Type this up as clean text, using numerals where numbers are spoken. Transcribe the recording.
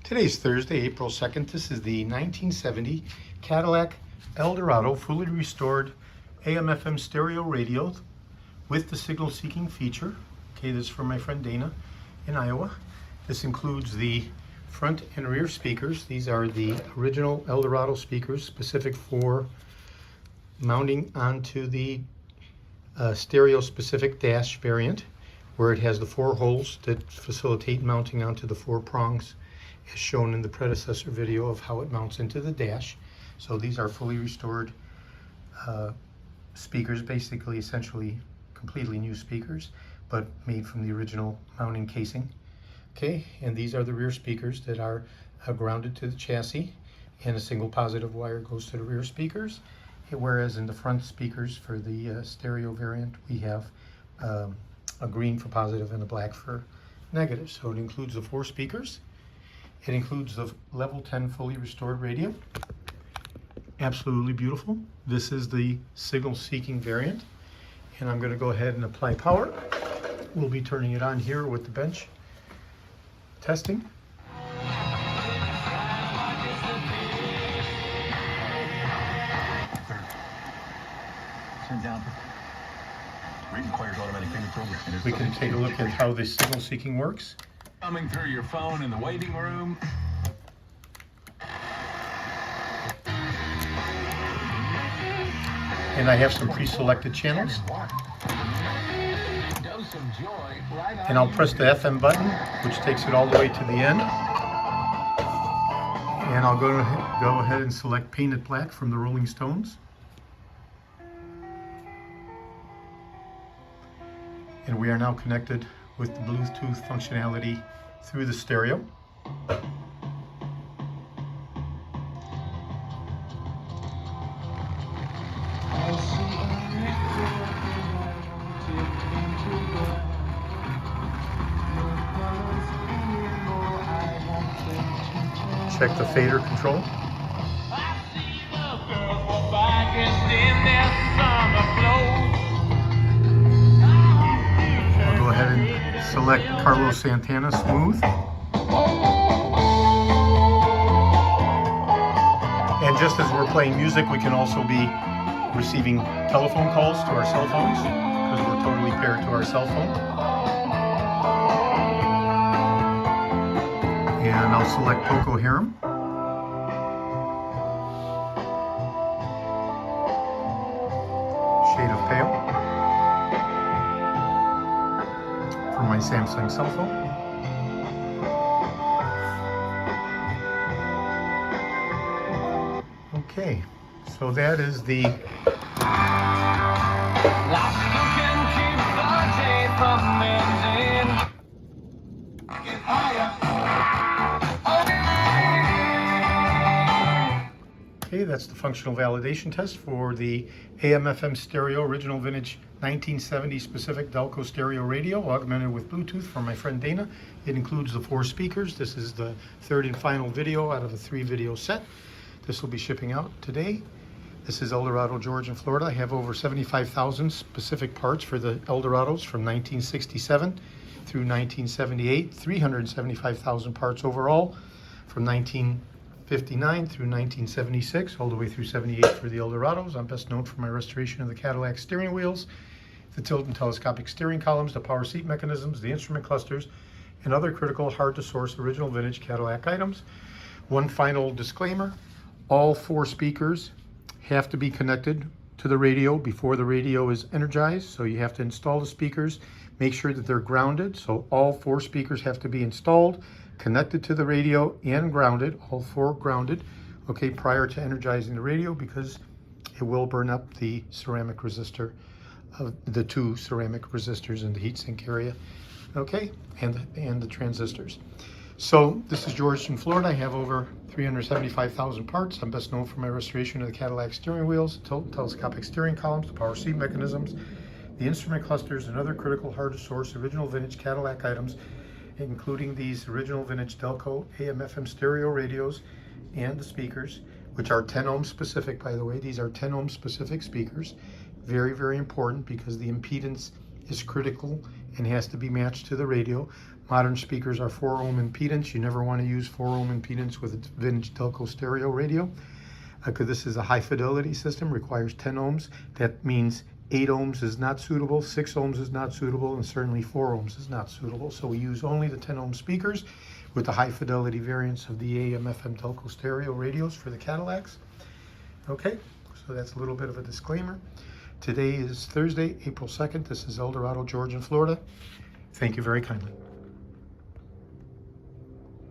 Today's Thursday, April 2nd. This is the 1970 Cadillac Eldorado fully restored AM/FM stereo radio with the signal seeking feature. Okay, this is from my friend Dana in Iowa. This includes the front and rear speakers. These are the original Eldorado speakers specific for mounting onto the stereo specific dash variant, where it has the 4 holes that facilitate mounting onto the 4 prongs as shown in the predecessor video of how it mounts into the dash. So these are fully restored speakers, basically essentially completely new speakers, but made from the original mounting casing. Okay, and these are the rear speakers that are grounded to the chassis, and a single positive wire goes to the rear speakers, whereas in the front speakers for the stereo variant we have a green for positive and a black for negative. So it includes the 4 speakers. It includes the level 10 fully restored radio. Absolutely beautiful. This is the signal seeking variant, and I'm going to go ahead and apply power. We'll be turning it on here with the bench testing. Down. Requires automatic finger program. We can take a look at how the signal seeking works. Coming through your phone in the waiting room. And I have some pre-selected channels. And I'll press the FM button, which takes it all the way to the end. And I'll go ahead and select Painted Black from the Rolling Stones. And we are now connected with the Bluetooth functionality through the stereo. Check the fader control. Go ahead and select Carlos Santana Smooth. And just as we're playing music, we can also be receiving telephone calls to our cell phones, because we're totally paired to our cell phone. And I'll select Poco Harem. Shade of Pale. For my Samsung cell phone. Okay, so that is the Okay, that's the functional validation test for the AM/FM stereo original vintage 1970 specific Delco stereo radio augmented with Bluetooth from my friend Dana. It includes the 4 speakers. This is the 3rd and final video out of a 3 video set. This will be shipping out today. This is Eldorado, Georgia, and Florida. I have over 75,000 specific parts for the Eldorados from 1967 through 1978. 375,000 parts overall from 1959 through 1976, all the way through 78 for the Eldorados. I'm best known for my restoration of the Cadillac steering wheels, the tilt and telescopic steering columns, the power seat mechanisms, the instrument clusters, and other critical, hard-to-source original vintage Cadillac items. One final disclaimer: all 4 speakers have to be connected to the radio before the radio is energized. So you have to install the speakers, make sure that they're grounded. So all 4 speakers have to be installed, connected to the radio, and grounded, all 4 grounded, okay, prior to energizing the radio, because it will burn up the ceramic resistor of the 2 ceramic resistors in the heatsink area, okay, and the transistors. So this is George in Florida. I have over 375,000 parts. I'm best known for my restoration of the Cadillac steering wheels, tilt and telescopic steering columns, the power seat mechanisms, the instrument clusters, and other critical, hard-to-source original vintage Cadillac items, including these original vintage Delco AM/FM stereo radios and the speakers, which are 10 ohm specific, by the way. These are 10 ohm specific speakers. Very, very important, because the impedance is critical and has to be matched to the radio. Modern speakers are 4 ohm impedance. You never want to use 4 ohm impedance with a vintage Delco stereo radio, because this is a high fidelity system, requires 10 ohms. That means 8 ohms is not suitable, 6 ohms is not suitable, and certainly 4 ohms is not suitable. So we use only the 10 ohm speakers with the high fidelity variants of the AM/FM Delco stereo radios for the Cadillacs. Okay, so that's a little bit of a disclaimer. Today is Thursday, April 2nd. This is El Dorado, Georgia, and Florida. Thank you very kindly.